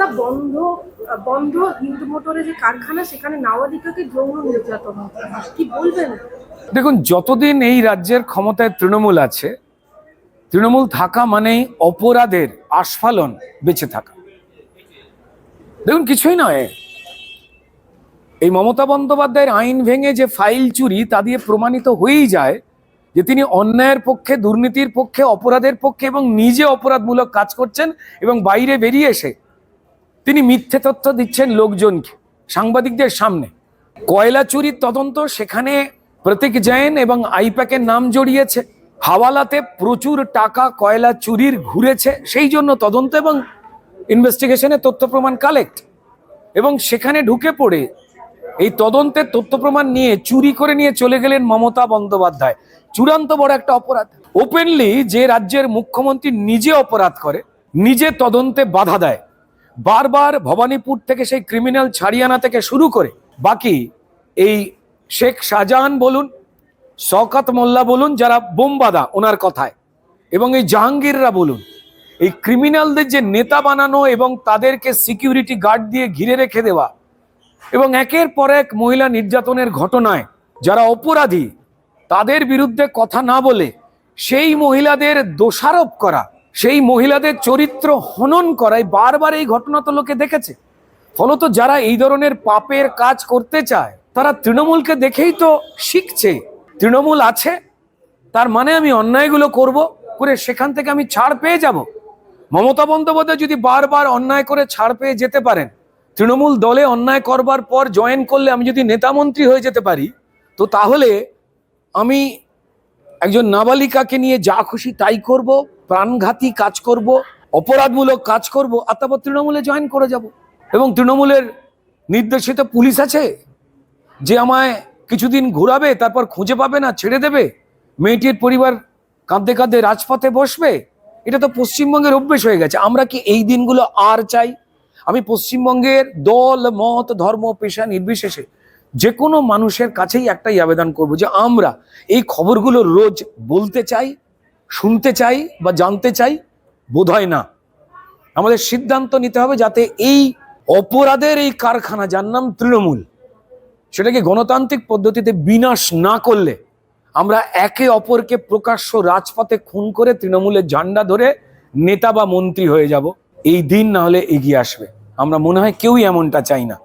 কলকাতা বন্ধ বন্ধ হিন্দু মোটরে যে কারখানা, সেখানে নাবালিকাকে যৌন নির্যাতন হচ্ছে, কি বলবেন? দেখুন, যতদিন এই রাজ্যের ক্ষমতায় তৃণমূল আছে, তৃণমূল থাকা মানেই অপরাধের আস্ফালন বেঁচে থাকা। দেখুন, কিছুই নয়, এই মমতা বন্দ্যোপাধ্যায়ের আইন ভেঙে যে ফাইল চুরি, তা দিয়ে প্রমাণিত হয়েই যায় যে তিনি অন্যায়ের পক্ষে, দুর্নীতির পক্ষে, অপরাধের পক্ষে এবং নিজে অপরাধমূলক কাজ করছেন। এবং বাইরে বেরিয়ে এসে তিনি মিথ্যে তথ্য দিচ্ছেন লোকজনকে, সাংবাদিকদের সামনে। কয়লা চুরির তদন্ত, সেখানে প্রতীক জৈন এবং আইপ্যাকের নাম জড়িয়েছে। হাওয়ালাতে প্রচুর টাকা কয়লা চুরির ঘুরেছে, সেই জন্য তদন্ত এবং ইনভেস্টিগেশনে তথ্য প্রমাণ কালেক্ট। এবং সেখানে ঢুকে পড়ে এই তদন্তের তথ্য প্রমাণ নিয়ে চুরি করে নিয়ে চলে গেলেন মমতা বন্দ্যোপাধ্যায়। চূড়ান্ত বড় একটা অপরাধ। ওপেনলি যে রাজ্যের মুখ্যমন্ত্রী নিজে অপরাধ করে, নিজে তদন্তে বাধা দেয়, বারবার ভবানীপুর থেকে সেই ক্রিমিনাল ছাড়িয়ানা থেকে শুরু করে বাকি এই শেখ শাহজাহান বলুন, শওকত মোল্লা বলুন, যারা বোমবাদা ওনার কথায়, এবং এই জাহাঙ্গীররা বলুন, এই ক্রিমিনালদের যে নেতা বানানো এবং তাদেরকে সিকিউরিটি গার্ড দিয়ে ঘিরে রেখে দেওয়া, এবং একের পর এক মহিলা নির্যাতনের ঘটনায় যারা অপরাধী তাদের বিরুদ্ধে কথা না বলে সেই মহিলাদের দোষারোপ করা, সেই মহিলাদের চরিত্র হনন করায় বারবার এই ঘটনা তো লোকে দেখেছে। ফলত যারা এই ধরনের পাপের কাজ করতে চায় তারা তৃণমূলকে দেখেই তো শিখছে। তৃণমূল আছে তার মানে আমি অন্যায়গুলো করব, করে সেখান থেকে আমি ছাড় পেয়ে যাব। মমতা বন্দ্যোপাধ্যায় যদি বারবার অন্যায় করে ছাড় পেয়ে যেতে পারেন, তৃণমূল দলে অন্যায় করবার পর জয়েন করলে আমি যদি নেতামন্ত্রী হয়ে যেতে পারি, তো তাহলে আমি একজন নাবালিকাকে নিয়ে যা খুশি তাই করব, প্রাণঘাতী কাজ করব, অপরাধমূলক কাজ করব, আর তারপর তৃণমূলে জয়েন করে যাব। এবং তৃণমূলের নির্দেশিত পুলিশ আছে যে আমায় কিছুদিন ঘোরাবে, তারপর খুঁজে পাবে না, ছেড়ে দেবে, মেয়েটির পরিবার কাঁদতে কাঁদতে রাজপথে বসবে। এটা তো পশ্চিমবঙ্গের অভ্যেস হয়ে গেছে। আমরা কি এই দিনগুলো আর চাই? আমি পশ্চিমবঙ্গের দল, মত, ধর্ম, পেশা নির্বিশেষে যে কোনো মানুষের কাছেই একটাই আবেদন করব যে আমরা এই খবরগুলো রোজ বলতে চাই, শুনতে চাই বা জানতে চাই, বোধহয় না। আমাদের সিদ্ধান্ত নিতে হবে যাতে এই অপরাধের এই কারখানা, যার নাম তৃণমূল, সেটাকে গণতান্ত্রিক পদ্ধতিতে বিনাশ না করলে আমরা একে অপরকে প্রকাশ্য রাজপথে খুন করে তৃণমূলের ঝান্ডা ধরে নেতা বা মন্ত্রী হয়ে যাব। এই দিন না হলে এগিয়ে আসবে। আমরা মনে হয় কেউই এমনটা চাই না।